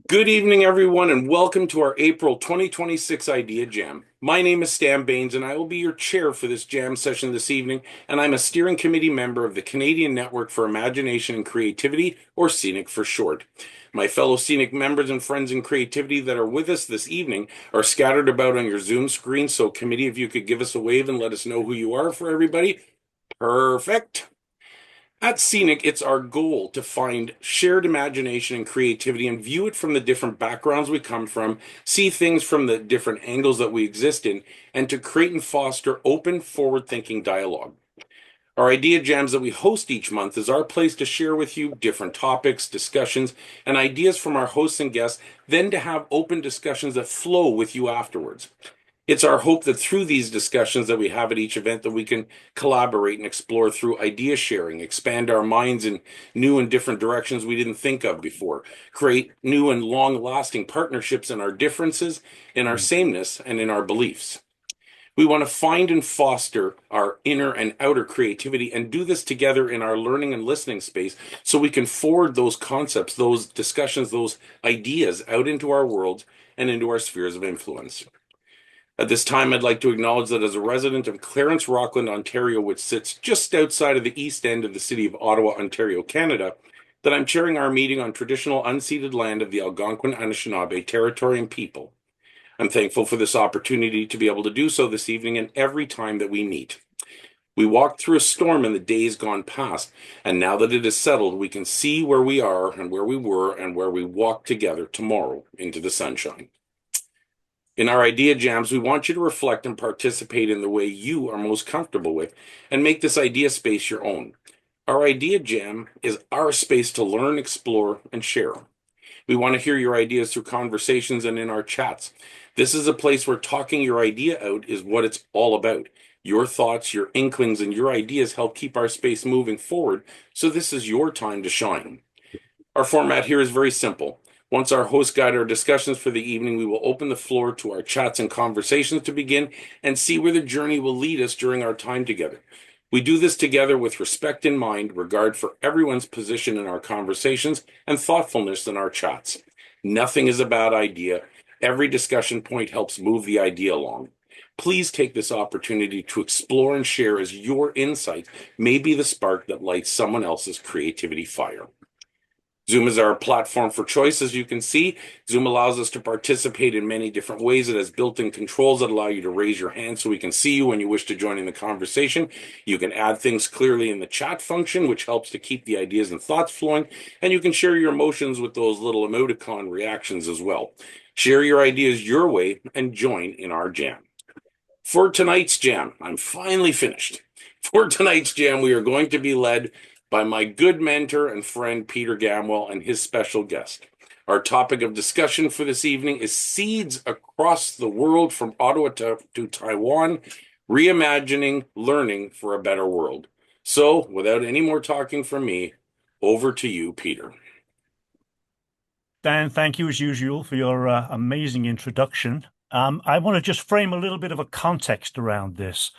Good evening, everyone, and welcome to our April 2026 Idea Jam. My name is Stan Baines, and I will be your chair for this jam session this evening, and I'm a steering committee member of the Canadian Network for Imagination and Creativity, or CNIC for short. My fellow CNIC members and friends in creativity that are with us this evening are scattered about on your Zoom screen, so committee, if you could give us a wave and let us know who you are for everybody. Perfect. At Scenic, it's our goal to find shared imagination and creativity and view it from the different backgrounds we come from, see things from the different angles that we exist in, and to create and foster open, forward thinking dialogue. Our idea jams that we host each month is our place to share with you different topics, discussions, and ideas from our hosts and guests, then to have open discussions that flow with you afterwards. It's our hope that through these discussions that we have at each event that we can collaborate and explore through idea sharing, expand our minds in new and different directions we didn't think of before, create new and long-lasting partnerships in our differences, in our sameness, and in our beliefs. We want to find and foster our inner and outer creativity and do this together in our learning and listening space so we can forward those concepts, those discussions, those ideas out into our worlds and into our spheres of influence. At this time, I'd like to acknowledge that as a resident of Clarence, Rockland, Ontario, which sits just outside of the east end of the city of Ottawa, Ontario, Canada, that I'm chairing our meeting on traditional unceded land of the Algonquin Anishinaabe territory and people. I'm thankful for this opportunity to be able to do so this evening and every time that we meet. We walked through a storm in the days gone past, and now that it is settled, we can see where we are and where we were and where we walk together tomorrow into the sunshine. In our idea jams, we want you to reflect and participate in the way you are most comfortable with and make this idea space your own. Our idea jam is our space to learn, explore, and share. We want to hear your ideas through conversations and in our chats. This is a place where talking your idea out is what it's all about. Your thoughts, your inklings, and your ideas help keep our space moving forward, so this is your time to shine. Our format here is very simple. Once our hosts guide our discussions for the evening, we will open the floor to our chats and conversations to begin and see where the journey will lead us during our time together. We do this together with respect in mind, regard for everyone's position in our conversations, and thoughtfulness in our chats. Nothing is a bad idea. Every discussion point helps move the idea along. Please take this opportunity to explore and share as your insight may be the spark that lights someone else's creativity fire. Zoom is our platform for choice, as you can see. Zoom allows us to participate in many different ways. It has built-in controls that allow you to raise your hand so we can see you when you wish to join in the conversation. You can add things clearly in the chat function, which helps to keep the ideas and thoughts flowing. And you can share your emotions with those little emoticon reactions as well. Share your ideas your way and join in our jam. For tonight's jam, I'm finally finished. For tonight's jam, we are going to be led by my good mentor and friend, Peter Gamwell, and his special guest. Our topic of discussion for this evening is Seeds Across the World from Ottawa to Taiwan, Reimagining Learning for a Better World. So, without any more talking from me, over to you, Peter. Dan, thank you as usual for your amazing introduction. I want to just frame a little bit of a context around this.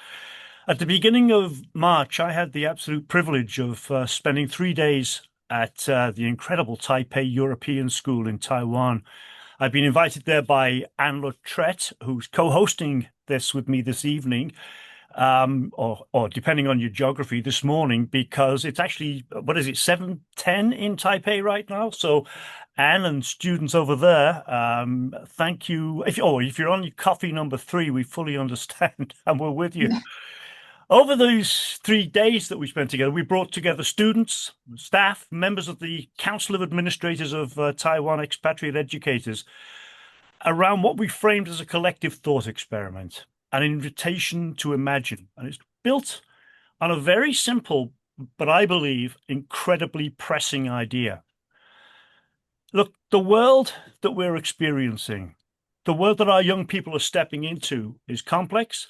At the beginning of March, I had the absolute privilege of spending 3 days at the incredible Taipei European School in Taiwan. I've been invited there by Ann Lautrette, who's co-hosting this with me this evening, or depending on your geography, this morning, because it's actually, what is it, 7:10 in Taipei right now? So Anne and students over there, thank you. If you're on your coffee number 3, we fully understand and we're with you. Over those 3 days that we spent together, we brought together students, staff, members of the Council of Administrators of Taiwan Expatriate Educators around what we framed as a collective thought experiment, an invitation to imagine. And it's built on a very simple, but I believe incredibly pressing idea. Look, the world that we're experiencing, the world that our young people are stepping into is complex,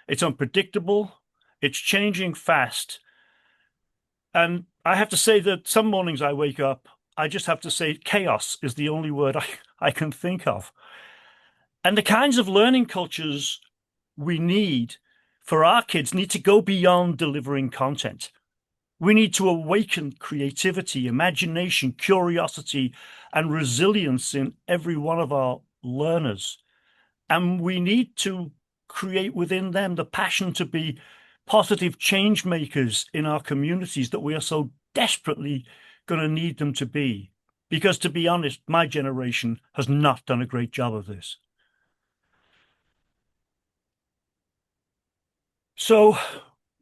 it's unpredictable, it's changing fast. And I have to say that some mornings I wake up, I just have to say chaos is the only word I can think of. And the kinds of learning cultures we need for our kids need to go beyond delivering content. We need to awaken creativity, imagination, curiosity, and resilience in every one of our learners. And we need to create within them the passion to be positive change makers in our communities that we are so desperately going to need them to be. Because to be honest, my generation has not done a great job of this. So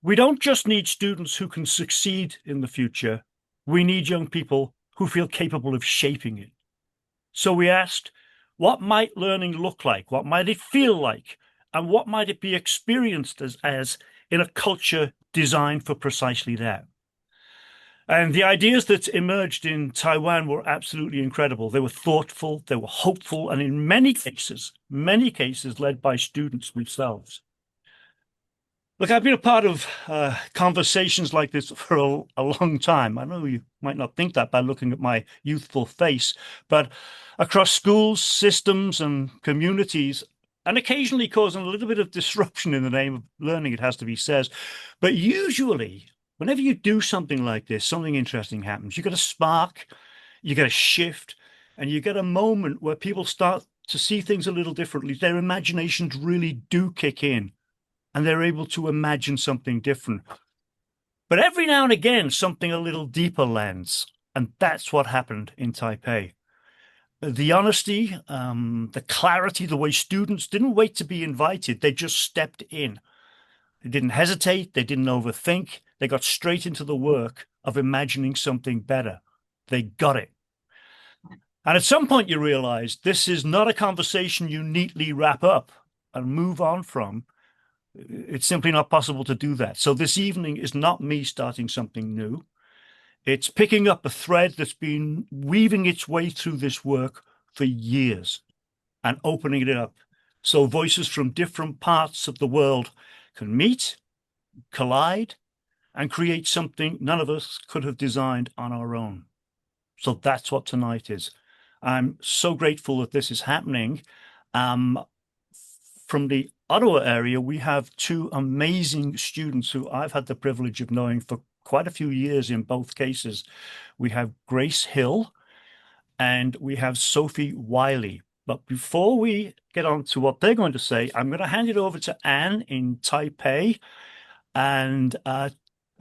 we don't just need students who can succeed in the future. We need young people who feel capable of shaping it. So we asked, what might learning look like? What might it feel like? And what might it be experienced as in a culture designed for precisely that? And the ideas that emerged in Taiwan were absolutely incredible. They were thoughtful, they were hopeful, and in many cases led by students themselves. Look, I've been a part of conversations like this for a long time. I know you might not think that by looking at my youthful face, but across schools, systems, and communities, and occasionally causing a little bit of disruption in the name of learning, it has to be said. But usually, whenever you do something like this, something interesting happens. You get a spark, you get a shift, and you get a moment where people start to see things a little differently. Their imaginations really do kick in and they're able to imagine something different. But every now and again, something a little deeper lands. And that's what happened in Taipei. The honesty, the clarity, the way students didn't wait to be invited, they just stepped in. They didn't hesitate, they didn't overthink, they got straight into the work of imagining something better. They got it. And at some point, you realize this is not a conversation you neatly wrap up and move on from. It's simply not possible to do that. So this evening is not me starting something new. It's picking up a thread that's been weaving its way through this work for years and opening it up so voices from different parts of the world can meet, collide, and create something none of us could have designed on our own. So that's what tonight is. I'm so grateful that this is happening. From the Ottawa area, we have two amazing students who I've had the privilege of knowing for quite a few years in both cases. We have Grace Hill and we have Sophie Wiley. But before we get on to what they're going to say, I'm going to hand it over to Anne in Taipei and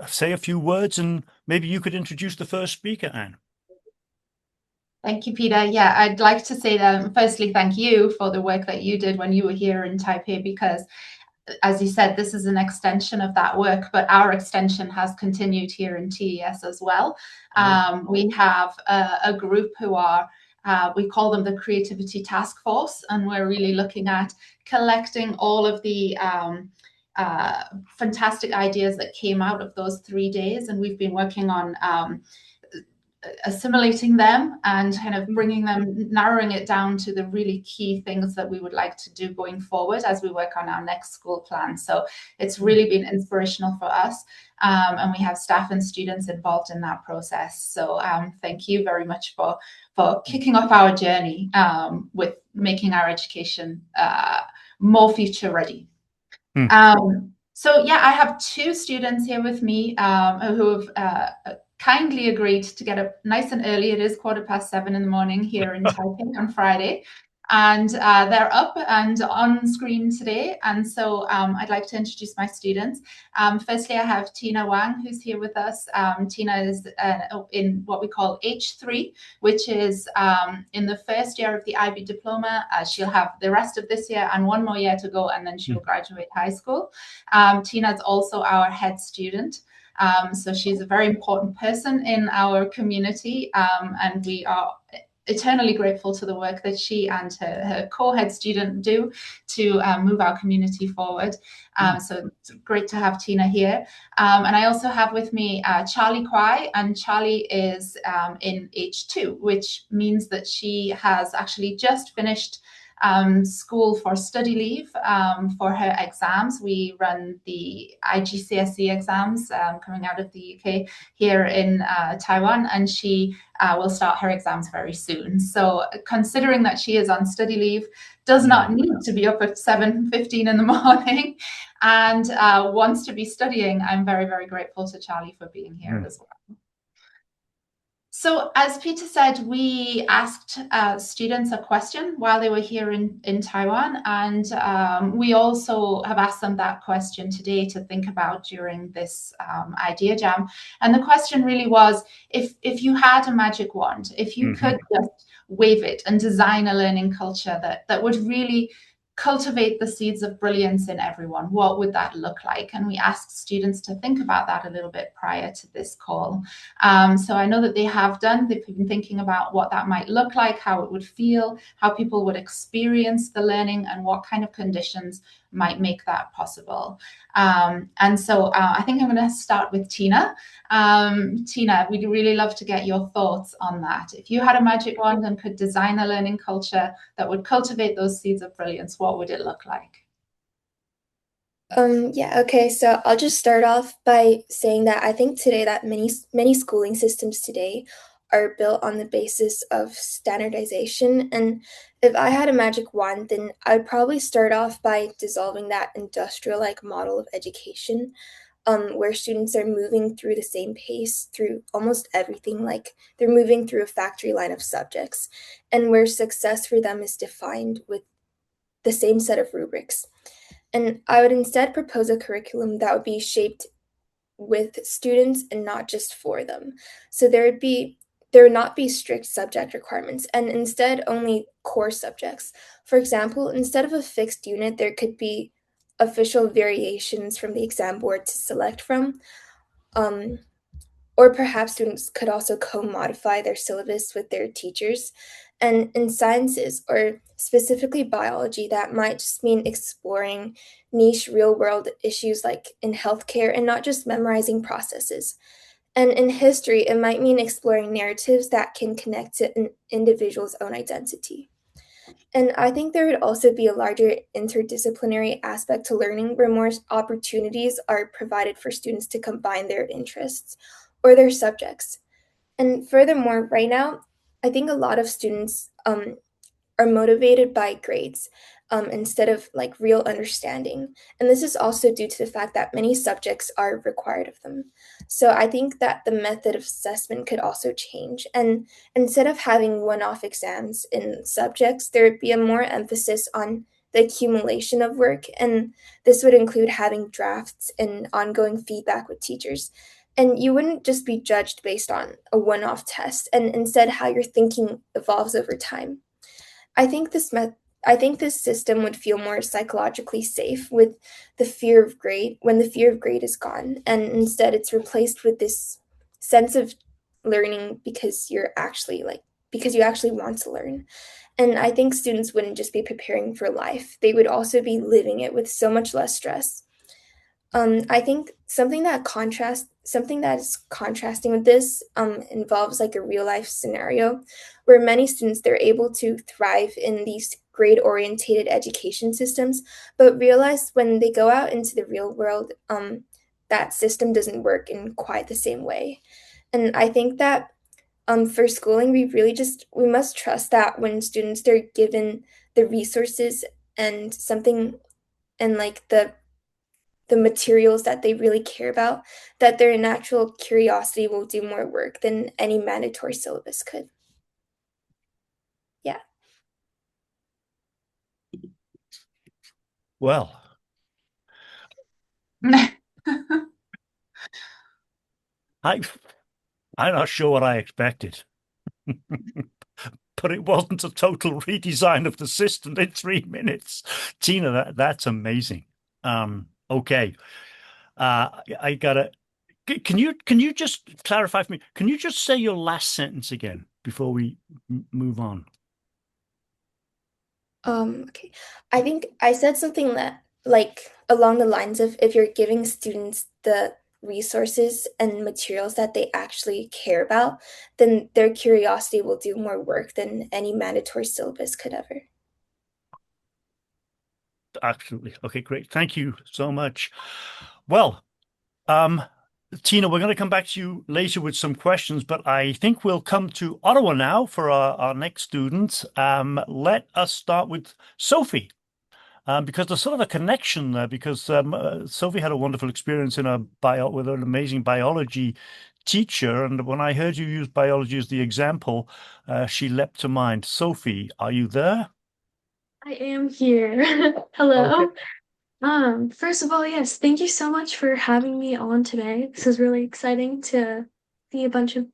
say a few words, and maybe you could introduce the first speaker, Anne. Thank you, Peter. Yeah, I'd like to say that firstly, thank you for the work that you did when you were here in Taipei, because as you said, this is an extension of that work, but our extension has continued here in TES as well. We have a group who are, we call them the Creativity Task Force, and we're really looking at collecting all of the fantastic ideas that came out of those 3 days. And we've been working on assimilating them and kind of bringing them, narrowing it down to the really key things that we would like to do going forward as we work on our next school plan. So it's really been inspirational for us. And we have staff and students involved in that process. So thank you very much for kicking off our journey with making our education more future ready. So yeah, I have two students here with me who have kindly agreed to get up nice and early. It is 7:15 in the morning here in Taipei on Friday. And they're up and on screen today. And so I'd like to introduce my students. Firstly, I have Tina Wang, who's here with us. Tina is in what we call H3, which is in the first year of the IB diploma. She'll have the rest of this year and one more year to go, and then she'll graduate high school. Tina is also our head student. So she's a very important person in our community, and we are eternally grateful to the work that she and her co-head student do to move our community forward. So it's great to have Tina here. And I also have with me Charlie Kwai, and Charlie is in H2, which means that she has actually just finished school for study leave for her exams. We run the IGCSE exams coming out of the UK here in Taiwan, and she will start her exams very soon. So considering that she is on study leave, does not need to be up at 7:15 in the morning and wants to be studying, I'm very, very grateful to Charlie for being here as well. So as Peter said, we asked students a question while they were here in Taiwan, and we also have asked them that question today to think about during this idea jam. And the question really was, if you had a magic wand, if you could just wave it and design a learning culture that would really cultivate the seeds of brilliance in everyone, what would that look like? And we asked students to think about that a little bit prior to this call. So I know that they have done. They've been thinking about what that might look like, how it would feel, how people would experience the learning, and what kind of conditions might make that possible. And so I think I'm going to start with Tina. Tina, we'd really love to get your thoughts on that. If you had a magic wand and could design a learning culture that would cultivate those seeds of brilliance, what would it look like? Yeah, okay, so I'll just start off by saying that I think today that many schooling systems today are built on the basis of standardization. And if I had a magic wand, then I'd probably start off by dissolving that industrial-like model of education, where students are moving through the same pace through almost everything, like they're moving through a factory line of subjects, and where success for them is defined with the same set of rubrics. And I would instead propose a curriculum that would be shaped with students and not just for them. So there would not be strict subject requirements, and instead only core subjects. For example, instead of a fixed unit, there could be official variations from the exam board to select from. Or perhaps students could also co-modify their syllabus with their teachers. And in sciences, or specifically biology, that might just mean exploring niche real-world issues like in healthcare and not just memorizing processes. And in history, it might mean exploring narratives that can connect to an individual's own identity. And I think there would also be a larger interdisciplinary aspect to learning where more opportunities are provided for students to combine their interests or their subjects. And furthermore, right now, I think a lot of students are motivated by grades instead of like real understanding. And this is also due to the fact that many subjects are required of them. So I think that the method of assessment could also change. And instead of having one-off exams in subjects, there would be a more emphasis on the accumulation of work. And this would include having drafts and ongoing feedback with teachers. And you wouldn't just be judged based on a one-off test, and instead how your thinking evolves over time. I think this system would feel more psychologically safe with the fear of grade when the fear of grade is gone, and instead it's replaced with this sense of learning because you actually want to learn. And I think students wouldn't just be preparing for life; they would also be living it with so much less stress. I think something that is contrasting with this involves like a real life scenario where many students they're able to thrive in these grade orientated education systems, but realize when they go out into the real world, that system doesn't work in quite the same way. And I think that for schooling, we must trust that when students they're given the resources and something and like the materials that they really care about, that their natural curiosity will do more work than any mandatory syllabus could. Yeah. Well, I'm not sure what I expected. But it wasn't a total redesign of the system in 3 minutes. Tina, that's amazing. Okay. I gotta. Can you just clarify for me? Can you just say your last sentence again before we move on? Okay. I think I said something that like along the lines of if you're giving students the resources and materials that they actually care about, then their curiosity will do more work than any mandatory syllabus could ever. Absolutely. Okay, great. Thank you so much. Well, um, Tina, we're going to come back to you later with some questions, but I think we'll come to Ottawa now for our next student. Let us start with Sophie, because there's sort of a connection there, because Sophie had a wonderful experience in a bio with an amazing biology teacher, and when I heard you use biology as the example, she leapt to mind. Sophie, are you there? I am here. Okay. Hello. First of all, yes, thank you so much for having me on today. This is really exciting to see a bunch of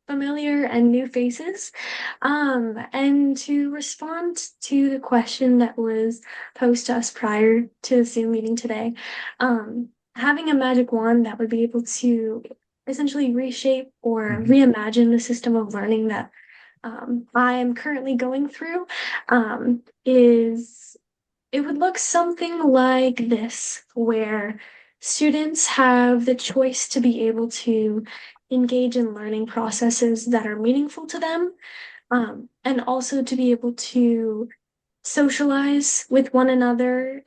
familiar and new faces. And to respond to the question that was posed to us prior to the Zoom meeting today, having a magic wand that would be able to essentially reshape or reimagine the system of learning that I am currently going through is it would look something like this, where students have the choice to be able to engage in learning processes that are meaningful to them, and also to be able to socialize with one another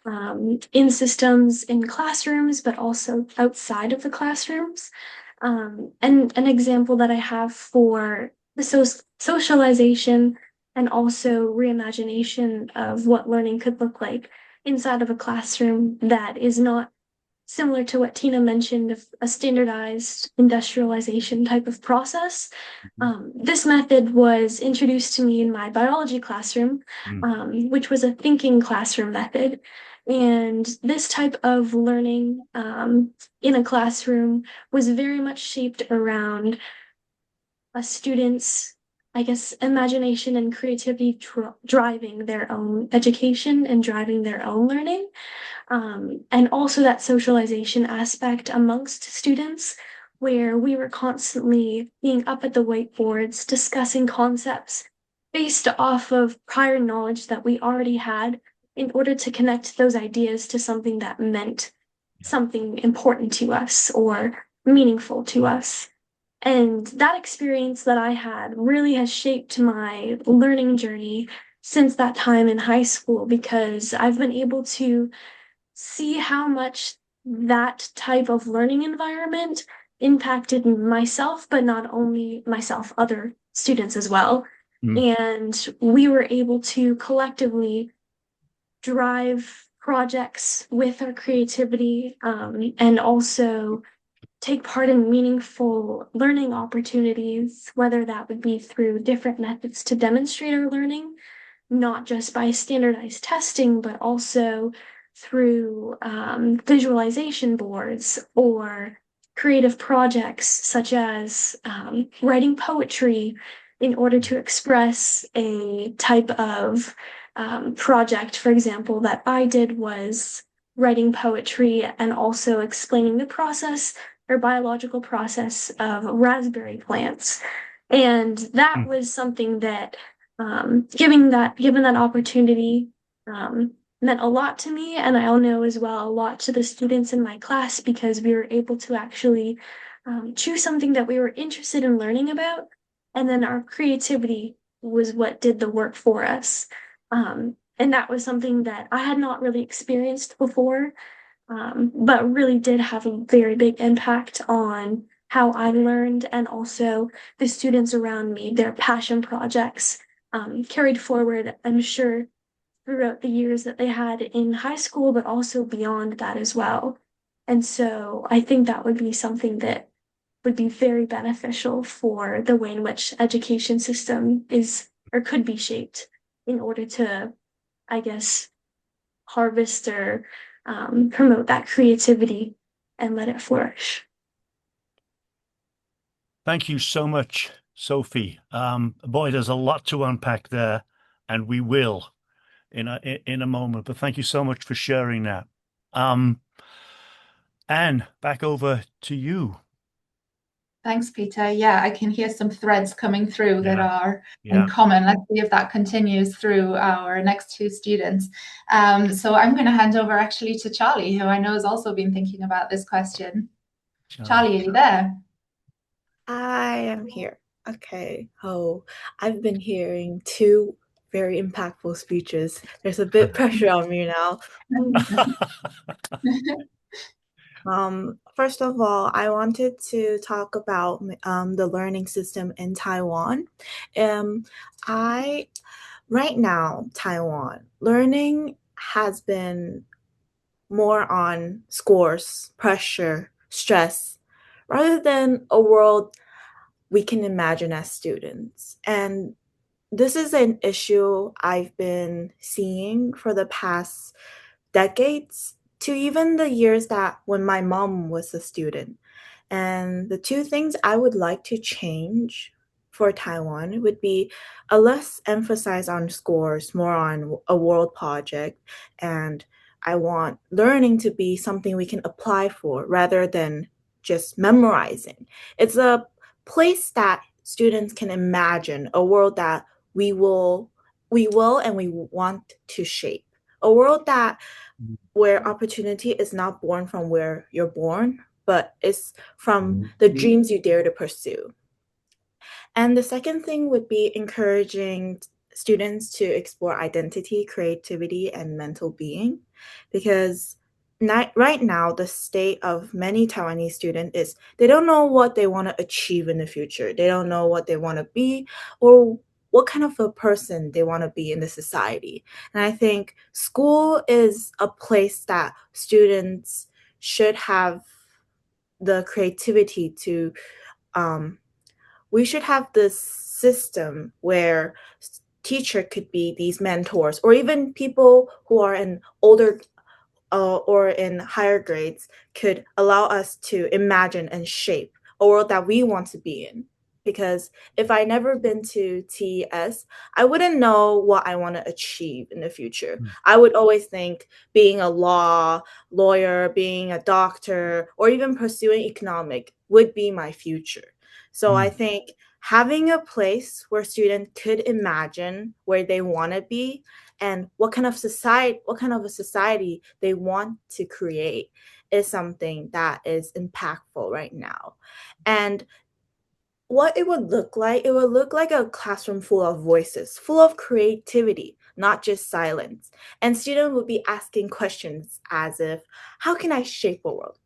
in systems in classrooms, but also outside of the classrooms. And an example that I have for the socialization and also reimagination of what learning could look like inside of a classroom that is not similar to what Tina mentioned of a standardized industrialization type of process. This method was introduced to me in my biology classroom, which was a thinking classroom method. And this type of learning in a classroom was very much shaped around a student's, I guess, imagination and creativity driving their own education and driving their own learning. And also that socialization aspect amongst students, where we were constantly being up at the whiteboards discussing concepts based off of prior knowledge that we already had in order to connect those ideas to something that meant something important to us or meaningful to us. And that experience that I had really has shaped my learning journey since that time in high school, because I've been able to see how much that type of learning environment impacted myself, but not only myself, other students as well. Mm. And we were able to collectively drive projects with our creativity, and also take part in meaningful learning opportunities, whether that would be through different methods to demonstrate our learning, not just by standardized testing, but also through visualization boards or creative projects such as writing poetry in order to express a type of project. For example, that I did was writing poetry and also explaining the process or biological process of raspberry plants. And that was something that given that opportunity meant a lot to me, and I know as well a lot to the students in my class, because we were able to actually choose something that we were interested in learning about, and then our creativity was what did the work for us. And that was something that I had not really experienced before, but really did have a very big impact on how I learned, and also the students around me, their passion projects carried forward, I'm sure, throughout the years that they had in high school, but also beyond that as well. And so I think that would be something that would be very beneficial for the way in which education system is or could be shaped in order to, I guess, harvest or promote that creativity and let it flourish. Thank you so much, Sophie. Boy, there's a lot to unpack there, and we will in a moment. But thank you so much for sharing that. Anne, back over to you. Thanks, Peter. Yeah, I can hear some threads coming through that are Yeah. in common. Let's see if that continues through our next two students. So I'm going to hand over actually to Charlie, who I know has also been thinking about this question. Charlie, are you there? I am here. Okay. Oh, I've been hearing two very impactful speeches. There's a bit pressure on me now. First of all, I wanted to talk about the learning system in Taiwan. I Right now, Taiwan learning has been more on scores, pressure, stress, rather than a world we can imagine as students. And this is an issue I've been seeing for the past decades to even the years that when my mom was a student. And the two things I would like to change for Taiwan would be a less emphasis on scores, more on a world project. And I want learning to be something we can apply for rather than just memorizing. It's a place that students can imagine, a world that we will and we want to shape. A world that where opportunity is not born from where you're born, but it's from the dreams you dare to pursue. And the second thing would be encouraging students to explore identity, creativity, and mental being. Because right now, the state of many Taiwanese students is they don't know what they want to achieve in the future. They don't know what they want to be or what kind of a person they want to be in the society. And I think school is a place that students should have the creativity to we should have this system where teacher could be these mentors or even people who are in older or in higher grades could allow us to imagine and shape a world that we want to be in. Because if I never been to TES, I wouldn't know what I want to achieve in the future. I would always think being a lawyer, being a doctor, or even pursuing economic would be my future. So I think having a place where students could imagine where they want to be and what kind of a society they want to create is something that is impactful right now. And what it would look like a classroom full of voices, full of creativity, not just silence. And students would be asking questions as if, how can I shape a world?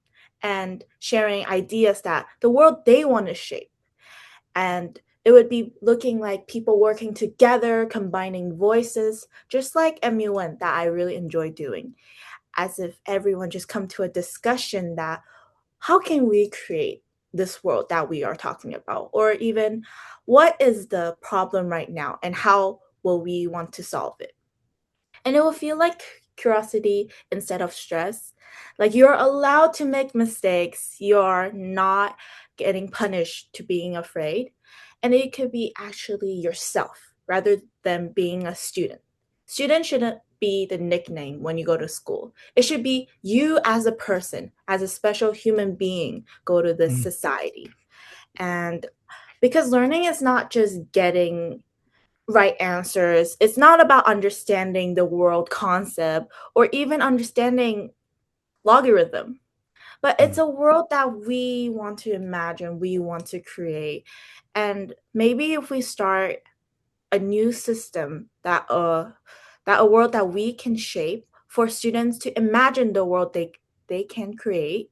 And sharing ideas that the world they want to shape. And it would be looking like people working together, combining voices, just like MUN that I really enjoy doing, as if everyone just come to a discussion that how can we create this world that we are talking about? Or even what is the problem right now and how will we want to solve it? And it will feel like curiosity instead of stress. Like you're allowed to make mistakes, you're not getting punished to being afraid. And it could be actually yourself rather than being a student. Student shouldn't be the nickname when you go to school. It should be you as a person, as a special human being, go to this society. And because learning is not just getting right answers. It's not about understanding the world concept or even understanding logarithm, but it's a world that we want to imagine, we want to create. And maybe if we start a new system that a world that we can shape for students to imagine the world they can create,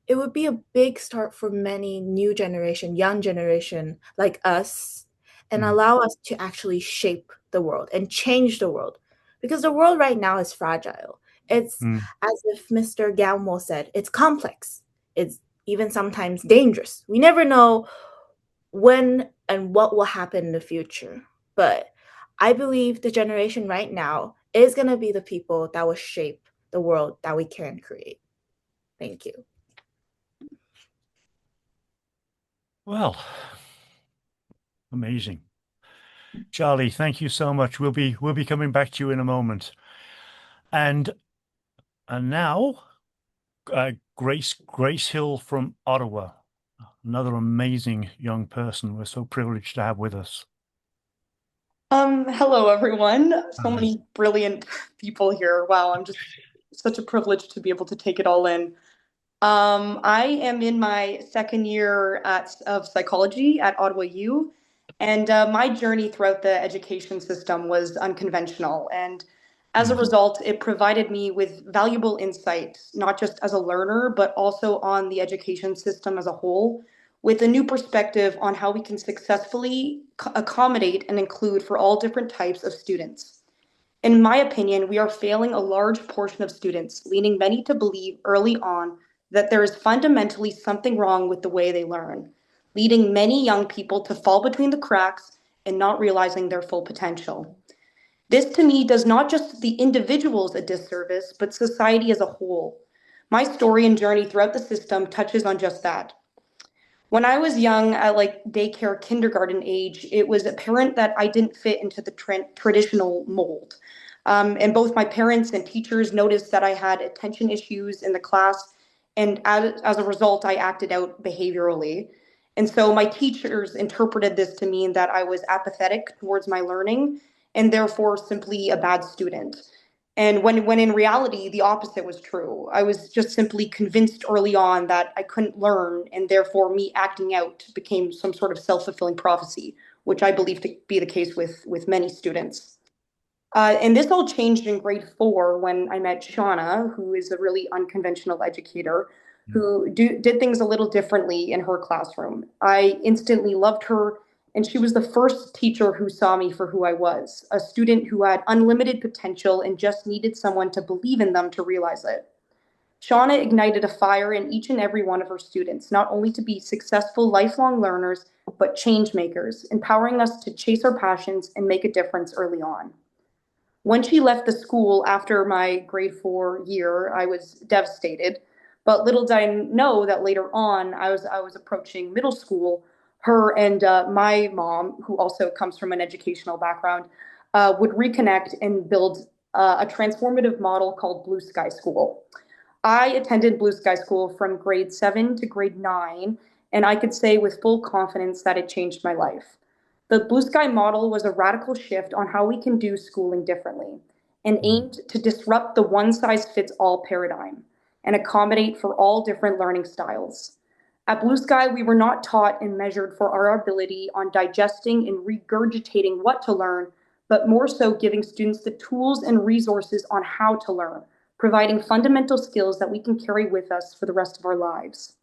it would be a big start for many new generation, young generation like us, and allow us to actually shape the world and change the world. Because the world right now is fragile. It's as if Mr. Gamwell said, it's complex. It's even sometimes dangerous. We never know when and what will happen in the future. But I believe the generation right now is going to be the people that will shape the world that we can create. Thank you. Well, amazing. Charlie, thank you so much. We'll be coming back to you in a moment. And now Grace Hill from Ottawa, another amazing young person we're so privileged to have with us. Hello everyone. So many brilliant people here. Wow, I'm just such a privilege to be able to take it all in. I am in my second year of psychology at Ottawa U, And my journey throughout the education system was unconventional. And as a result, it provided me with valuable insight, not just as a learner, but also on the education system as a whole, with a new perspective on how we can successfully accommodate and include for all different types of students. In my opinion, we are failing a large portion of students, leading many to believe early on that there is fundamentally something wrong with the way they learn, leading many young people to fall between the cracks and not realizing their full potential. This to me does not just the individuals a disservice, but society as a whole. My story and journey throughout the system touches on just that. When I was young, at like daycare, kindergarten age, it was apparent that I didn't fit into the traditional mold. And both my parents and teachers noticed that I had attention issues in the class. And as a result, I acted out behaviorally. And so my teachers interpreted this to mean that I was apathetic towards my learning and therefore simply a bad student. And when in reality, the opposite was true. I was just simply convinced early on that I couldn't learn, and therefore me acting out became some sort of self-fulfilling prophecy, which I believe to be the case with many students. And this all changed in grade 4 when I met Shauna, who is a really unconventional educator who did things a little differently in her classroom. I instantly loved her, and she was the first teacher who saw me for who I was, a student who had unlimited potential and just needed someone to believe in them to realize it. Shauna ignited a fire in each and every one of her students, not only to be successful lifelong learners, but change makers, empowering us to chase our passions and make a difference early on. When she left the school after my grade 4 year, I was devastated. But little did I know that later on, I was approaching middle school. Her and my mom, who also comes from an educational background, would reconnect and build a transformative model called Blue Sky School. I attended Blue Sky School from grade 7 to grade 9, and I could say with full confidence that it changed my life. The Blue Sky model was a radical shift on how we can do schooling differently and aimed to disrupt the one-size-fits-all paradigm and accommodate for all different learning styles. At Blue Sky, we were not taught and measured for our ability on digesting and regurgitating what to learn, but more so giving students the tools and resources on how to learn, providing fundamental skills that we can carry with us for the rest of our lives.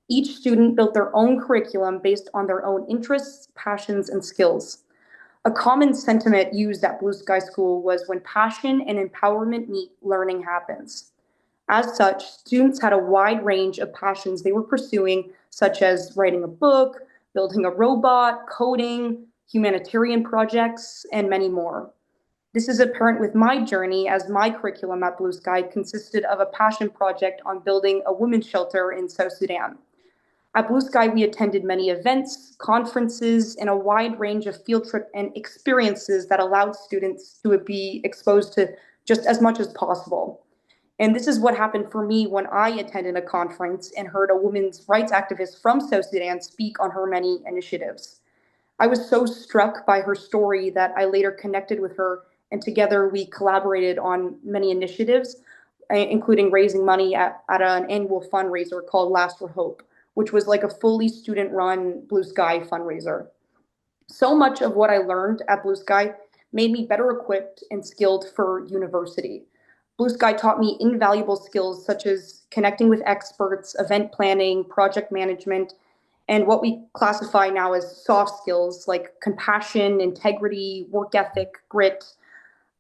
Each student built their own curriculum based on their own interests, passions, and skills. A common sentiment used at Blue Sky School was when passion and empowerment meet, learning happens. As such, students had a wide range of passions they were pursuing, such as writing a book, building a robot, coding, humanitarian projects, and many more. This is apparent with my journey, as my curriculum at Blue Sky consisted of a passion project on building a women's shelter in South Sudan. At Blue Sky, we attended many events, conferences, and a wide range of field trip and experiences that allowed students to be exposed to just as much as possible. And this is what happened for me when I attended a conference and heard a women's rights activist from South Sudan speak on her many initiatives. I was so struck by her story that I later connected with her, and together we collaborated on many initiatives, including raising money at an annual fundraiser called Last for Hope, which was like a fully student-run Blue Sky fundraiser. So much of what I learned at Blue Sky made me better equipped and skilled for university. Blue Sky taught me invaluable skills such as connecting with experts, event planning, project management, and what we classify now as soft skills like compassion, integrity, work ethic, grit.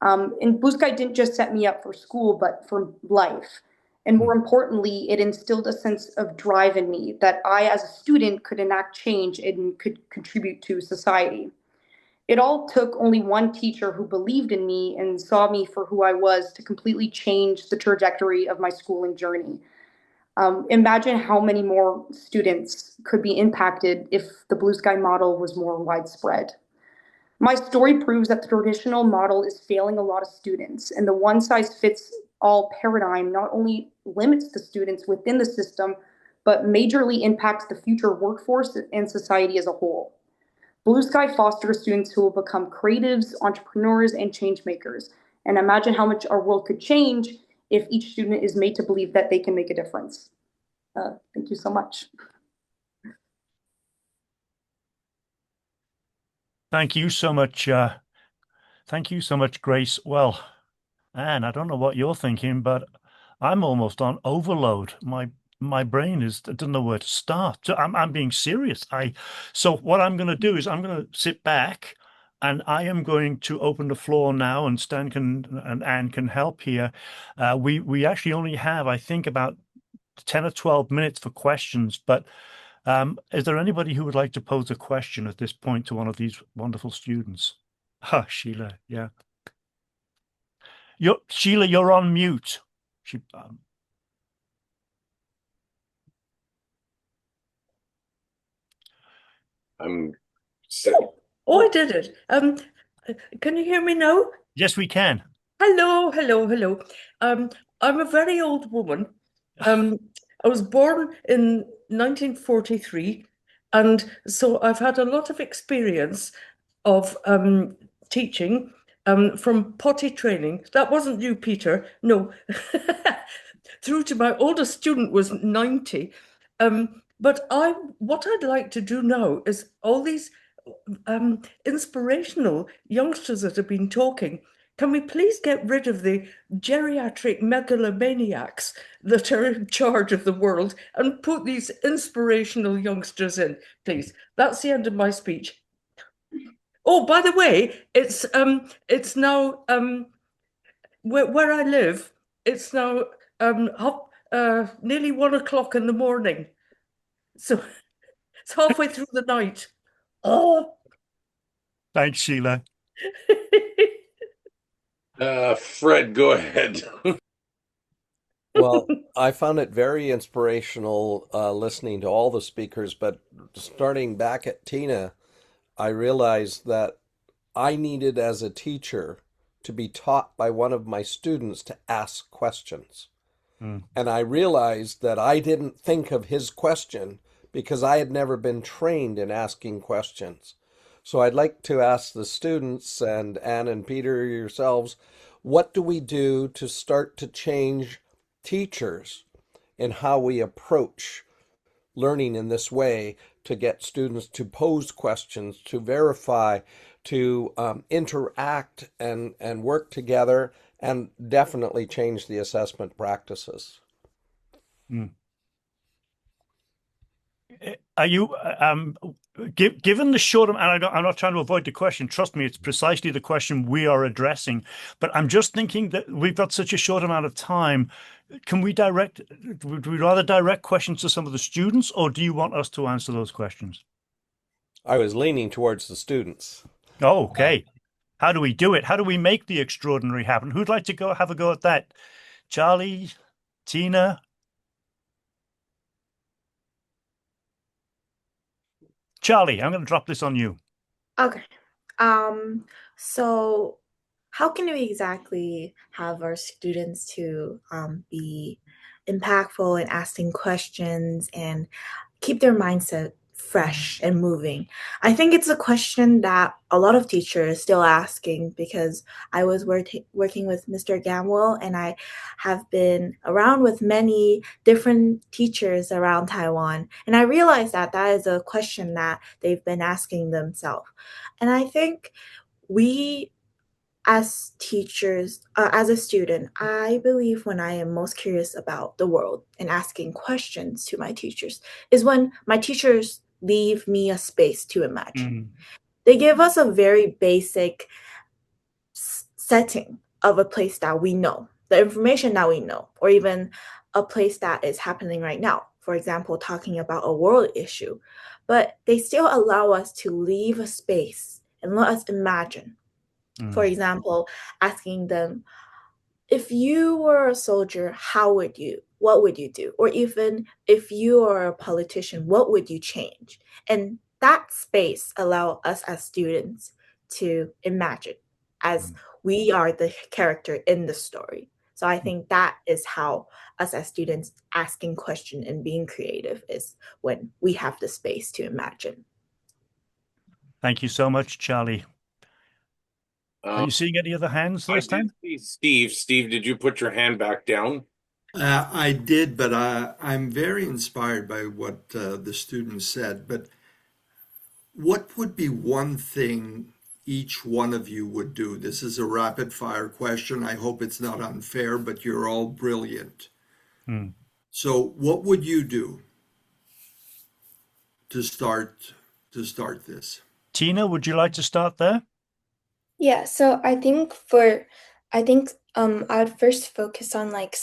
And Blue Sky didn't just set me up for school, but for life. And more importantly, it instilled a sense of drive in me that I, as a student, could enact change and could contribute to society. It all took only one teacher who believed in me and saw me for who I was to completely change the trajectory of my schooling journey. Imagine how many more students could be impacted if the Blue Sky model was more widespread. My story proves that the traditional model is failing a lot of students, and the one-size-fits-all paradigm not only limits the students within the system, but majorly impacts the future workforce and society as a whole. Blue Sky fosters students who will become creatives, entrepreneurs, and change makers. And imagine how much our world could change if each student is made to believe that they can make a difference. Thank you so much. Thank you so much. Thank you so much, Grace. Well, Anne, I don't know what you're thinking, but I'm almost on overload. My brain is doesn't know where to start. So I'm being serious. So what I'm going to do is I'm going to sit back, and I am going to open the floor now, and Stan and Anne can help here. We actually only have, I think, about 10 or 12 minutes for questions, but is there anybody who would like to pose a question at this point to one of these wonderful students? Sheila, yeah. Sheila, you're on mute. She, I'm Oh, I did it. Can you hear me now? yes, we can. Hello, hello, hello. I'm a very old woman. I was born in 1943, and so I've had a lot of experience of teaching from potty training. That wasn't you, Peter. No. Through to my oldest student was 90. But what I'd like to do now is all these inspirational youngsters that have been talking. Can we please get rid of the geriatric megalomaniacs that are in charge of the world and put these inspirational youngsters in, please? That's the end of my speech. Oh, by the way, it's now where I live. It's now nearly 1 o'clock in the morning, so it's halfway through the night. Oh. Thanks, Sheila. Fred, go ahead. Well, I found it very inspirational listening to all the speakers, but starting back at Tina, I realized that I needed as a teacher to be taught by one of my students to ask questions. And I realized that I didn't think of his question because I had never been trained in asking questions. So I'd like to ask the students and Anne and Peter yourselves, what do we do to start to change teachers in how we approach learning in this way to get students to pose questions, to verify, to interact and work together, and definitely change the assessment practices. Are you given the short amount? I'm not trying to avoid the question. Trust me, it's precisely the question we are addressing. But I'm just thinking that we've got such a short amount of time. Would we rather direct questions to some of the students, or do you want us to answer those questions? I was leaning towards the students. Oh, okay. How do we do it? How do we make the extraordinary happen? Who'd like to have a go at that? Charlie, Tina? Charlie, I'm going to drop this on you. Okay. So how can we exactly have our students to be impactful and asking questions and keep their mindset fresh and moving? I think it's a question that a lot of teachers are still asking because I was working with Mr. Gamwell, and I have been around with many different teachers around Taiwan. And I realized that that is a question that they've been asking themselves. And I think we as teachers, as a student, I believe when I am most curious about the world and asking questions to my teachers is when my teachers leave me a space to imagine. They give us a very basic setting of a place that we know, the information that we know, or even a place that is happening right now. For example, talking about a world issue. But they still allow us to leave a space and let us imagine. For example, asking them, if you were a soldier, what would you do? Or even if you are a politician, what would you change? And that space allow us as students to imagine as we are the character in the story. So I think that is how us as students asking question and being creative is when we have the space to imagine. Thank you so much, Charlie. Are you seeing any other hands this time? Steve, did you put your hand back down? I did, but I'm very inspired by what the students said. But what would be one thing each one of you would do? This is a rapid fire question. I hope it's not unfair, but you're all brilliant. Hmm. So what would you do to start this? Tina, would you like to start there? Yeah, so I would first focus on like the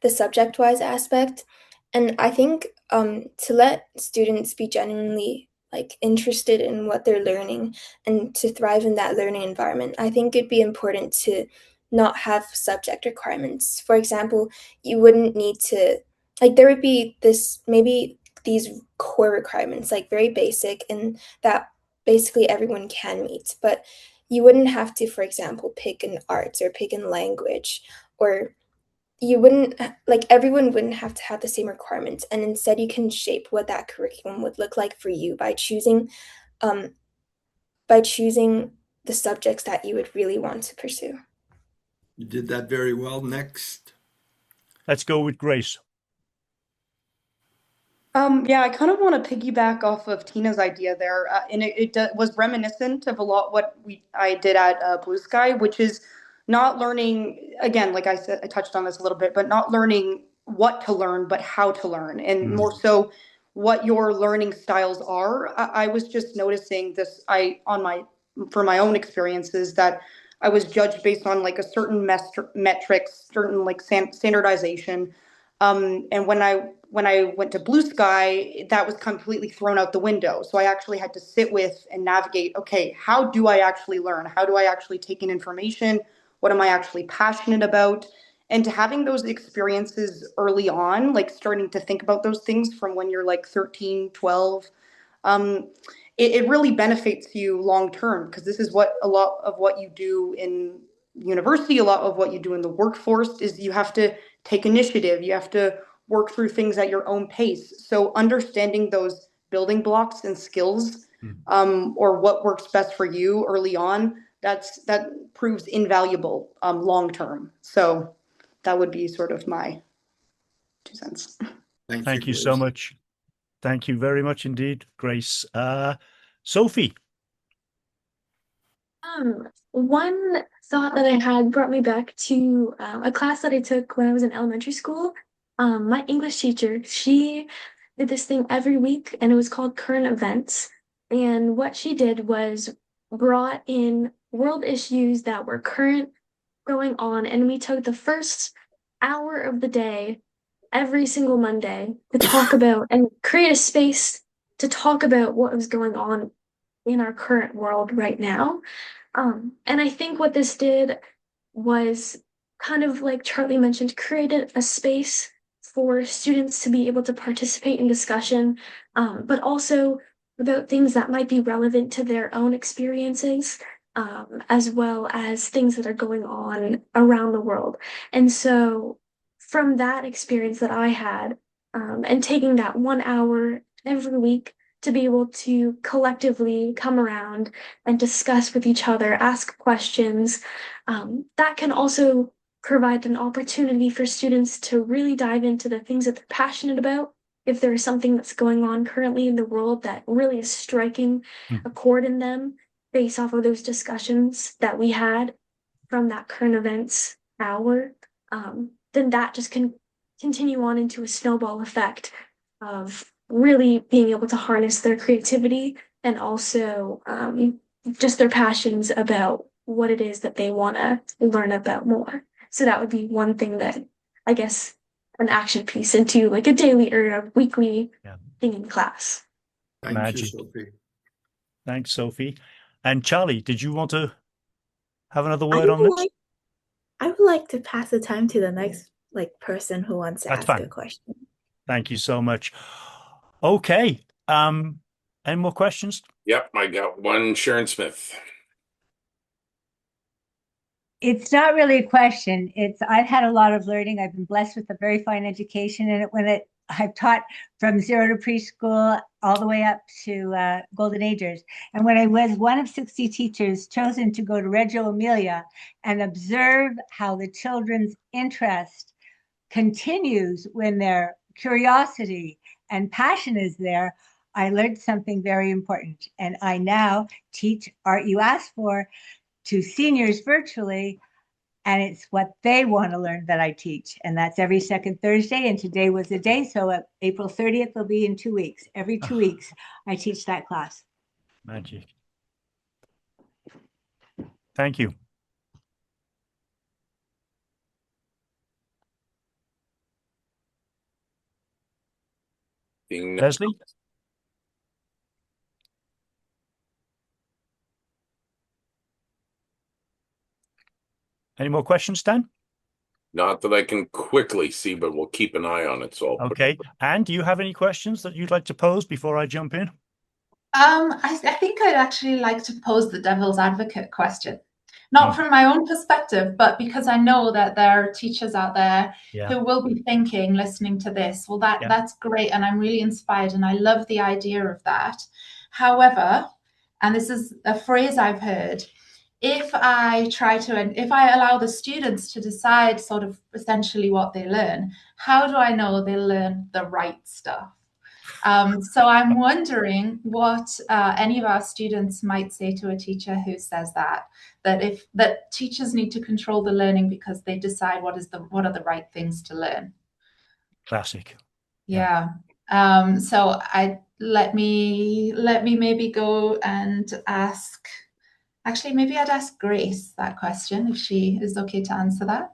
subject wise aspect. And I think to let students be genuinely like interested in what they're learning and to thrive in that learning environment, I think it'd be important to not have subject requirements. For example, you wouldn't need to like there would be these core requirements, like very basic and that basically everyone can meet, but you wouldn't have to, for example, pick an arts or pick an language, or you wouldn't like everyone wouldn't have to have the same requirements, and instead you can shape what that curriculum would look like for you um by choosing the subjects that you would really want to pursue. You did that very well. Next. Let's go with Grace. Yeah, I kind of want to piggyback off of Tina's idea there, and was reminiscent of a lot what I did at Blue Sky, which is not learning again, like I said, I touched on this a little bit, but not learning what to learn, but how to learn, and more so what your learning styles are. I was just noticing this, for my own experiences, that I was judged based on like a certain metrics, certain like standardization. And when I went to Blue Sky, that was completely thrown out the window. So I actually had to sit with and navigate, okay, how do I actually learn? How do I actually take in information? What am I actually passionate about? And to having those experiences early on, like starting to think about those things from when you're like 13, 12, um, it really benefits you long term, because this is what a lot of what you do in university, a lot of what you do in the workforce is you have to take initiative. You have to work through things at your own pace. So understanding those building blocks and skills, or what works best for you early on, that proves invaluable long term. So that would be sort of my 2 cents. Thank you so much. Thank you very much indeed, Grace. Sophie. One thought that I had brought me back to a class that I took when I was in elementary school. My English teacher, she did this thing every week, and it was called Current Events. And what she did was brought in world issues that were current going on, and we took the first hour of the day every single Monday to talk about and create a space to talk about what was going on in our current world right now. And I think what this did was kind of like Charlie mentioned, created a space for students to be able to participate in discussion, but also about things that might be relevant to their own experiences, as well as things that are going on around the world. And so, from that experience that I had, and taking that 1 hour every week to be able to collectively come around and discuss with each other, ask questions, that can also provide an opportunity for students to really dive into the things that they're passionate about. If there is something that's going on currently in the world that really is striking a chord in them based off of those discussions that we had from that current events hour, then that just can continue on into a snowball effect of really being able to harness their creativity and also just their passions about what it is that they want to learn about more. So that would be one thing that I guess an action piece into like a daily or a weekly thing in class. Thank you, Sophie. Thanks, Sophie. And Charlie, did you want to have another word on this? I would like to pass the time to the next person who wants to ask a question. Thank you so much. Okay. Any more questions? Yep, I got one. Sharon Smith. It's not really a question. I've had a lot of learning. I've been blessed with a very fine education, and I've taught from 0 to preschool all the way up to golden agers. And when I was one of 60 teachers chosen to go to Reggio Emilia and observe how the children's interest continues when their curiosity and passion is there, I learned something very important, and I now teach Art You Asked For to seniors virtually, and it's what they want to learn that I teach. And that's every second Thursday. And today was the day. So April 30th will be in 2 weeks. Every 2 weeks, I teach that class. Magic. Thank you. Leslie? Any more questions, Dan? Not that I can quickly see, but we'll keep an eye on it. So okay. Anne, do you have any questions that you'd like to pose before I jump in? I think I'd actually like to pose the devil's advocate question. Not from my own perspective, but because I know that there are teachers out there who will be thinking, listening to this, well, that's great. And I'm really inspired and I love the idea of that. However, and this is a phrase I've heard, if I allow the students to decide sort of essentially what they learn, how do I know they learn the right stuff? So I'm wondering what any of our students might say to a teacher who says that teachers need to control the learning because they decide what are the right things to learn. Classic. Yeah. So let me maybe go and ask. Actually, maybe I'd ask Grace that question if she is okay to answer that.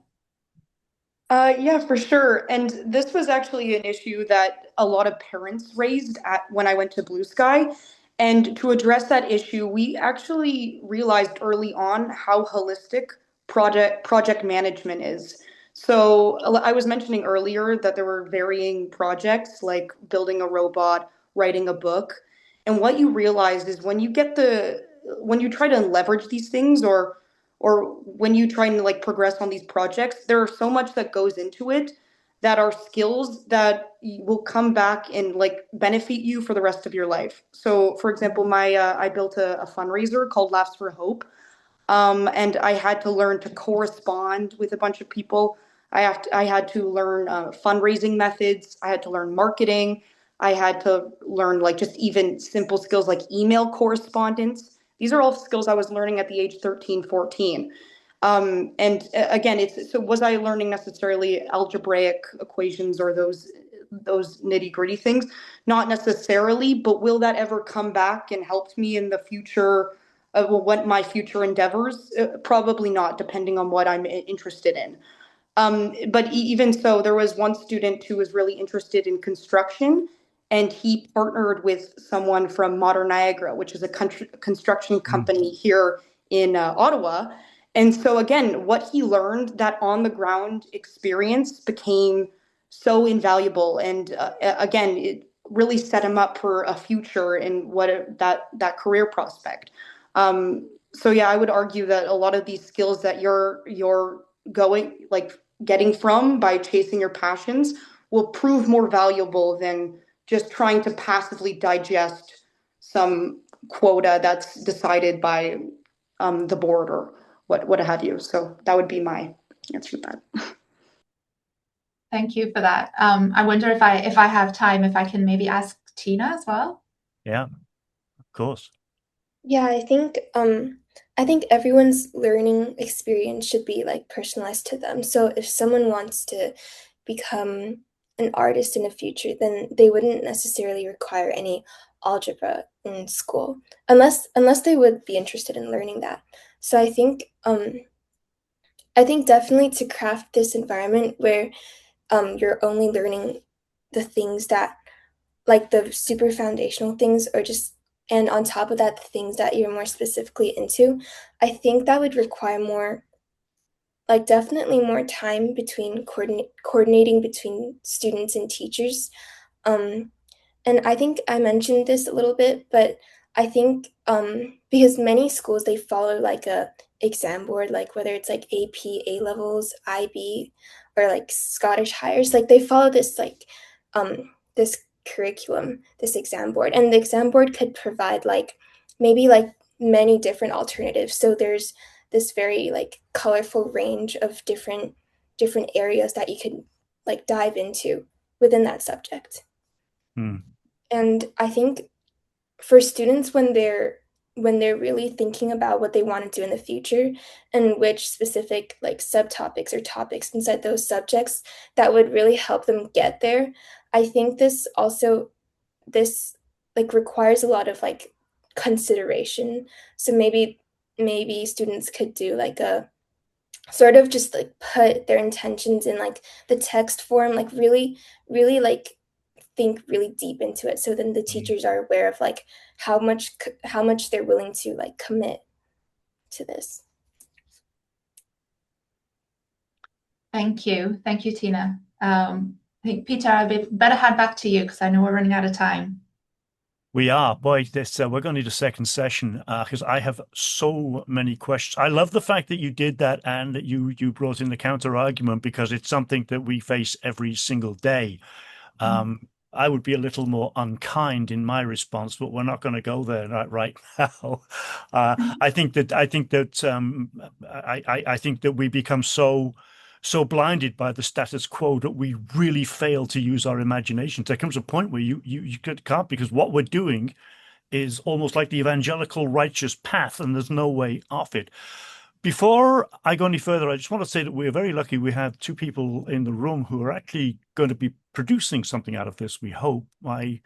Yeah, for sure. And this was actually an issue that a lot of parents raised when I went to Blue Sky. And to address that issue, we actually realized early on how holistic project management is. So I was mentioning earlier that there were varying projects like building a robot, writing a book. And what you realize is when you try to leverage these things or when you try and like progress on these projects, there are so much that goes into it that are skills that will come back and like benefit you for the rest of your life. So for example, I built a fundraiser called Laughs for Hope. And I had to learn to correspond with a bunch of people. I had to learn fundraising methods. I had to learn marketing. I had to learn like just even simple skills like email correspondence. These are all skills I was learning at the age 13, 14. And again, so was I learning necessarily algebraic equations or those nitty gritty things? Not necessarily, but will that ever come back and help me in the future? What my future endeavors? Probably not, depending on what I'm interested in. But even so, there was one student who was really interested in construction, and he partnered with someone from Modern Niagara, which is a construction company here in Ottawa. And so again, what he learned, that on the ground experience became so invaluable. And again, it really set him up for a future in that career prospect. So yeah, I would argue that a lot of these skills that you're getting from by chasing your passions will prove more valuable than just trying to passively digest some quota that's decided by the board or what have you. So that would be my answer to that. Thank you for that. I wonder if I have time, if I can maybe ask Tina as well. Yeah, of course. Yeah, I think everyone's learning experience should be like personalized to them. So if someone wants to become an artist in the future, then they wouldn't necessarily require any algebra in school unless they would be interested in learning that. So I think definitely to craft this environment where you're only learning the things that like the super foundational things or just and on top of that the things that you're more specifically into, I think that would require more like definitely more time between coordinating between students and teachers. And I think I mentioned this a little bit, but I think because many schools they follow like a exam board, like whether it's like AP, A levels, IB, or like Scottish Highers, like they follow this this curriculum, this exam board, and the exam board could provide like maybe like many different alternatives. So there's this very like colorful range of different areas that you could like dive into within that subject. And I think for students when they're really thinking about what they want to do in the future and which specific like subtopics or topics inside those subjects that would really help them get there, I think this like requires a lot of like consideration. So maybe students could do like a sort of just like put their intentions in like the text form, like really like think really deep into it, so then the teachers are aware of like how much they're willing to like commit to this. Thank you, Tina. I think Peter, I better head back to you because I know we're running out of time. We are, boy. This we're going to need a second session because I have so many questions. I love the fact that you did that and that you brought in the counter argument because it's something that we face every single day. I would be a little more unkind in my response, but we're not going to go there right now. I think that I think that we become so blinded by the status quo that we really fail to use our imagination. There comes a point where you can't, because what we're doing is almost like the evangelical righteous path, and there's no way off it. Before I go any further, I just want to say that we're very lucky we have two people in the room who are actually going to be producing something out of this, we hope. My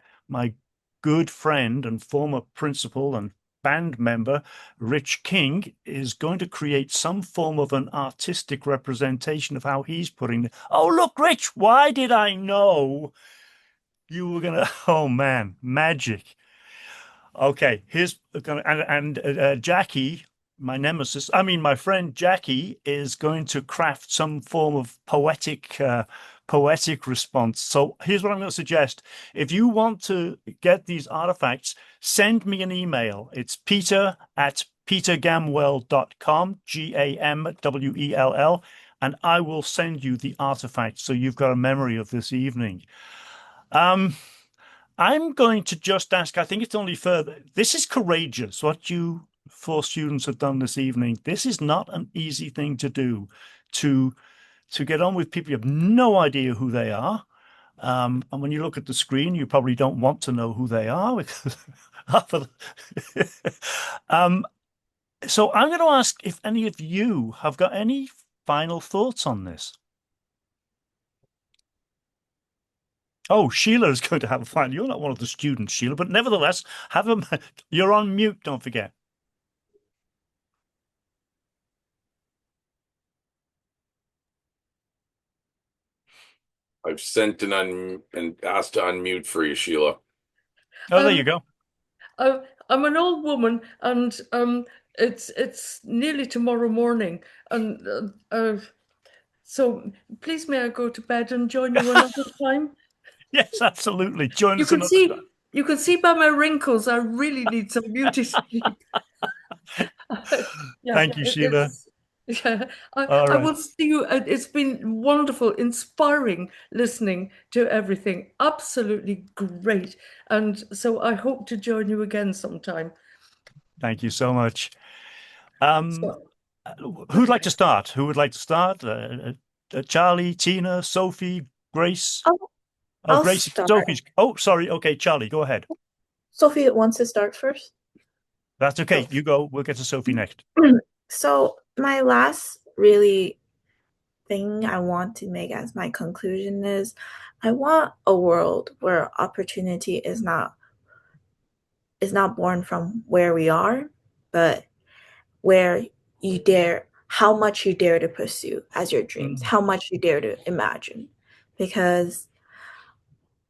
good friend and former principal and band member, Rich King, is going to create some form of an artistic representation of how he's putting it. Oh, look, Rich, why did I know you were going to... Oh, man, magic. Okay, here's... And Jackie... my friend Jackie is going to craft some form of poetic response. So here's what I'm going to suggest. If you want to get these artifacts, send me an email. It's peter@petergamwell.com, Gamwell, and I will send you the artifacts so you've got a memory of this evening. I'm going to just ask, I think it's only further. This is courageous, what you four students have done this evening. This is not an easy thing to do, to get on with people you have no idea who they are. And when you look at the screen, you probably don't want to know who they are. Because so I'm going to ask if any of you have got any final thoughts on this. Oh, Sheila is going to have a final. You're not one of the students, Sheila, but nevertheless, you're on mute, don't forget. I've sent and asked to unmute for you, Sheila. Oh, there you go. I'm an old woman, and it's nearly tomorrow morning, and so please may I go to bed and join you another time? Yes, absolutely. Join You us can another see time. you can see by my wrinkles I really need some beauty sleep. Yeah, Thank you, Sheila. Yeah, I right. will see you. It's been wonderful, inspiring listening to everything. Absolutely great. And so I hope to join you again sometime. Thank you so much. Who'd like to start? Who would like to start? Charlie, Tina, Sophie, Grace? I'll Grace, start. Sophie's. Oh, sorry. Okay, Charlie, go ahead. Sophie wants to start first. That's okay. You go. We'll get to Sophie next. So my last really thing I want to make as my conclusion is I want a world where opportunity is not born from where we are, but where how much you dare to pursue as your dreams, how much you dare to imagine. Because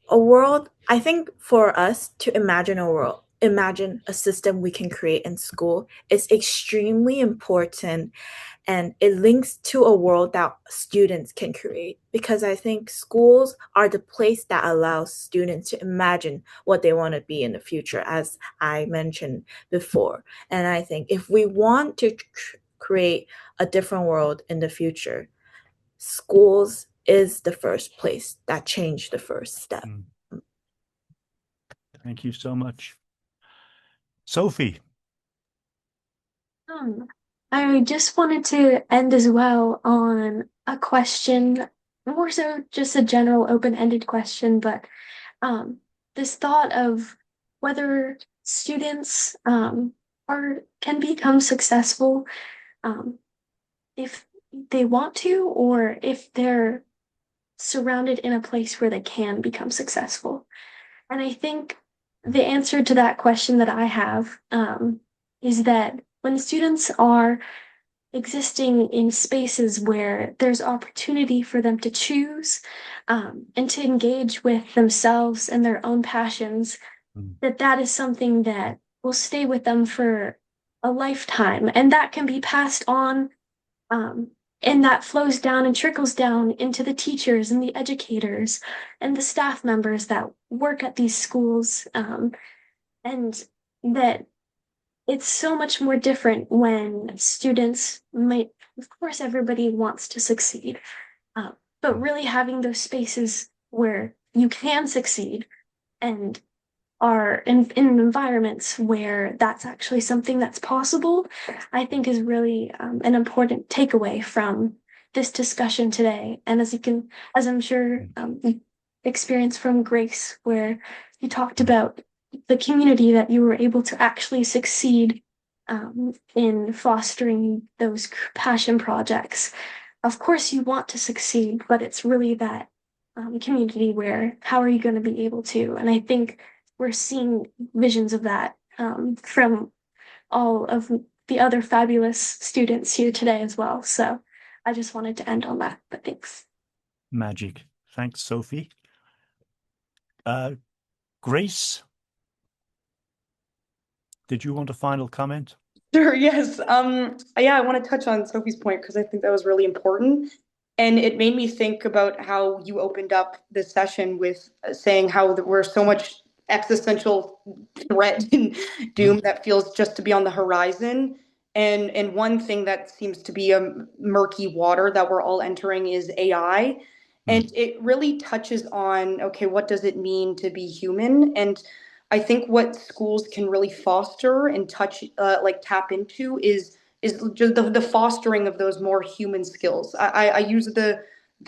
I think for us to imagine a system we can create in school is extremely important, and it links to a world that students can create, because I think schools are the place that allows students to imagine what they want to be in the future, as I mentioned before. And I think if we want to create a different world in the future, schools is the first place that changed the first step. Thank you so much. Sophie. I just wanted to end as well on a question, more so just a general open-ended question, but this thought of whether students can become successful if they want to, or if they're surrounded in a place where they can become successful. And I think the answer to that question that I have is that when students are existing in spaces where there's opportunity for them to choose and to engage with themselves and their own passions, that is something that will stay with them for a lifetime, and that can be passed on, and that flows down and trickles down into the teachers and the educators and the staff members that work at these schools, and that it's so much more different when students might, of course, everybody wants to succeed, but really having those spaces where you can succeed and are in environments where that's actually something that's possible, I think is really an important takeaway from this discussion today. And as I'm sure you experienced from Grace, where you talked about the community that you were able to actually succeed in fostering those passion projects. Of course, you want to succeed, but it's really that community where how are you going to be able to? And I think we're seeing visions of that from all of the other fabulous students here today as well. So I just wanted to end on that, but thanks. Magic. Thanks, Sophie. Grace, did you want a final comment? Sure, yes. Yeah, I want to touch on Sophie's point because I think that was really important. And it made me think about how you opened up this session with saying how we're so much existential threat and doom that feels just to be on the horizon. And one thing that seems to be a murky water that we're all entering is AI. And it really touches on, okay, what does it mean to be human? And I think what schools can really foster and tap into is just the fostering of those more human skills. I used the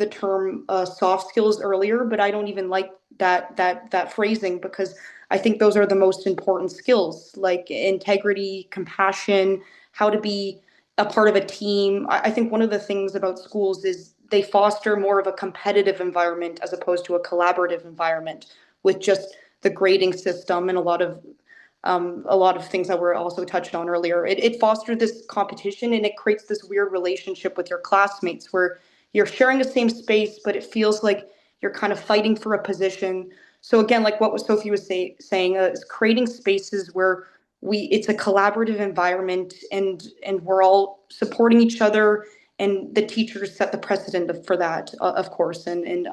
term soft skills earlier, but I don't even like that phrasing because I think those are the most important skills, like integrity, compassion, how to be a part of a team. I think one of the things about schools is they foster more of a competitive environment as opposed to a collaborative environment with just the grading system and a lot of things that were also touched on earlier. It fosters this competition and it creates this weird relationship with your classmates where you're sharing the same space, but it feels like you're kind of fighting for a position. So again, like what Sophie was saying, is creating spaces where it's a collaborative environment and we're all supporting each other, and the teachers set the precedent for that, of course, and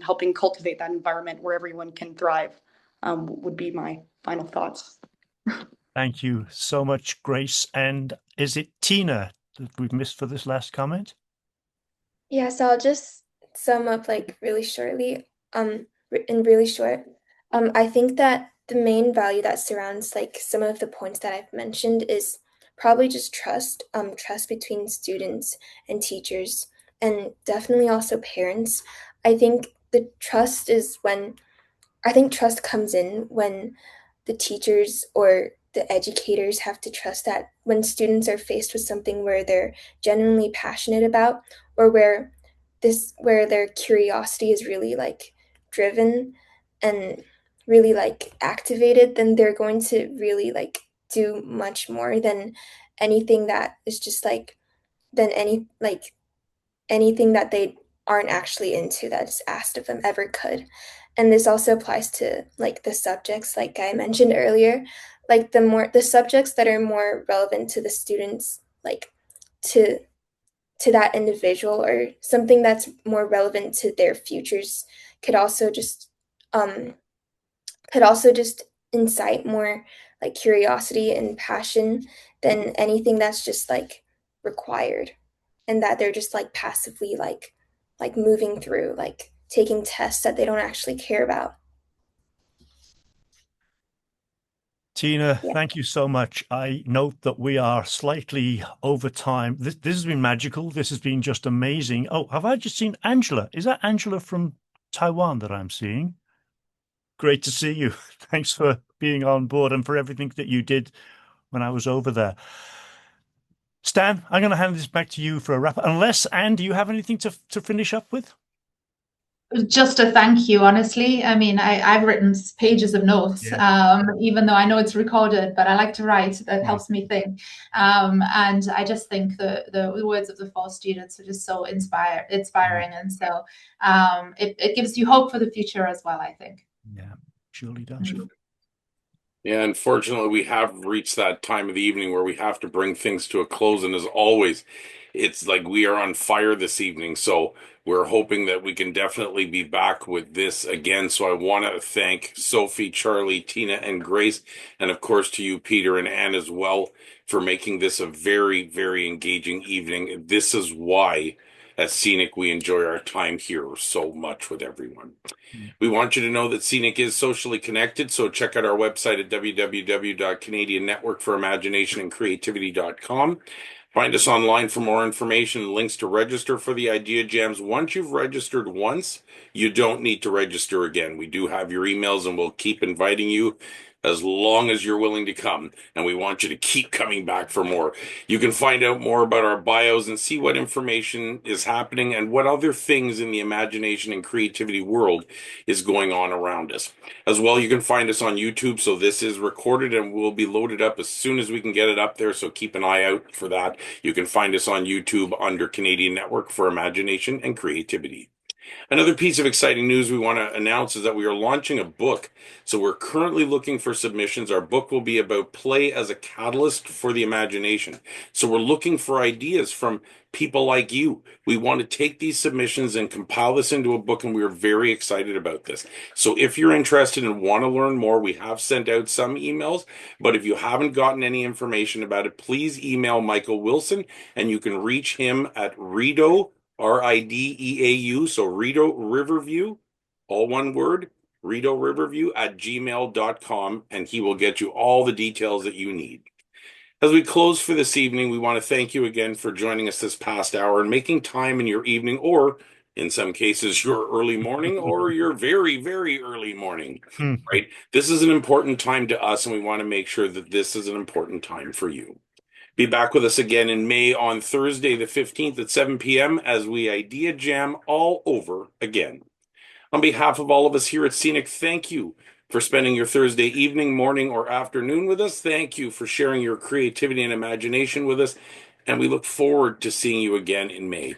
helping cultivate that environment where everyone can thrive. Would be my final thoughts. Thank you so much, Grace. And is it Tina that we've missed for this last comment? Yeah, so I'll just sum up like really shortly, and really short. I think that the main value that surrounds like some of the points that I've mentioned is probably just trust, trust between students and teachers, and definitely also parents. I think trust comes in when the teachers or the educators have to trust that when students are faced with something where they're genuinely passionate about, or where their curiosity is really like driven and really like activated, then they're going to really like do much more than anything that is just like than anything that they aren't actually into that is asked of them ever could. And this also applies to like the subjects like I mentioned earlier, like the subjects that are more relevant to the students, like to that individual, or something that's more relevant to their futures could also just um incite more like curiosity and passion than anything that's just like required, and that they're just like passively like moving through, like taking tests that they don't actually care about. Tina, Yeah. thank you so much. I note that we are slightly over time. This has been magical. This has been just amazing. Oh, have I just seen Angela? Is that Angela from Taiwan that I'm seeing? great to see you. Thanks for being on board and for everything that you did when I was over there. Stan, I'm going to hand this back to you for a wrap. Unless, Anne, do you have anything to finish up with? Just a thank you, honestly. I mean, I've written pages of notes, even though I know it's recorded, but I like to write. That helps me think. And I just think the words of the 4 students are just so inspiring. And so it gives you hope for the future as well, I think. Yeah, surely does. Yeah, unfortunately, we have reached that time of the evening where we have to bring things to a close. And as always, it's like we are on fire this evening. So we're hoping that we can definitely be back with this again. So I want to thank Sophie, Charlie, Tina, and Grace, and of course to you, Peter and Anne as well, for making this a very, very engaging evening. This is why at Scenic we enjoy our time here so much with everyone. We want you to know that Scenic is socially connected, so check out our website at www.canadiannetworkforimaginationandcreativity.com. Find us online for more information and links to register for the Idea Jams. Once you've registered once, you don't need to register again. We do have your emails, and we'll keep inviting you as long as you're willing to come, and we want you to keep coming back for more. You can find out more about our bios and see what information is happening and what other things in the imagination and creativity world is going on around us. As well, you can find us on YouTube, so this is recorded and will be loaded up as soon as we can get it up there, so keep an eye out for that. You can find us on YouTube under Canadian Network for Imagination and Creativity. Another piece of exciting news we want to announce is that we are launching a book. So we're currently looking for submissions. Our book will be about play as a catalyst for the imagination. So we're looking for ideas from people like you. We want to take these submissions and compile this into a book, and we are very excited about this. So if you're interested and want to learn more, we have sent out some emails, but if you haven't gotten any information about it, please email Michael Wilson, and you can reach him at Rideau, Rideau, so Rideau Riverview, all one word, Rideau Riverview at gmail.com, and he will get you all the details that you need. As we close for this evening, we want to thank you again for joining us this past hour and making time in your evening, or in some cases, your early morning or your very, very early morning, right? This is an important time to us, and we want to make sure that this is an important time for you. Be back with us again in May on Thursday, the 15th at 7 p.m. as we Idea Jam all over again. On behalf of all of us here at Scenic, thank you for spending your Thursday evening, morning, or afternoon with us. Thank you for sharing your creativity and imagination with us, and we look forward to seeing you again in May.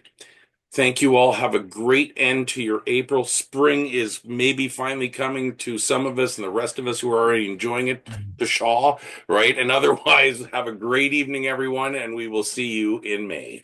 Thank you all. Have a great end to your April. Spring is maybe finally coming to some of us, and the rest of us who are already enjoying it, to Shaw, right? And otherwise, have a great evening, everyone, and we will see you in May.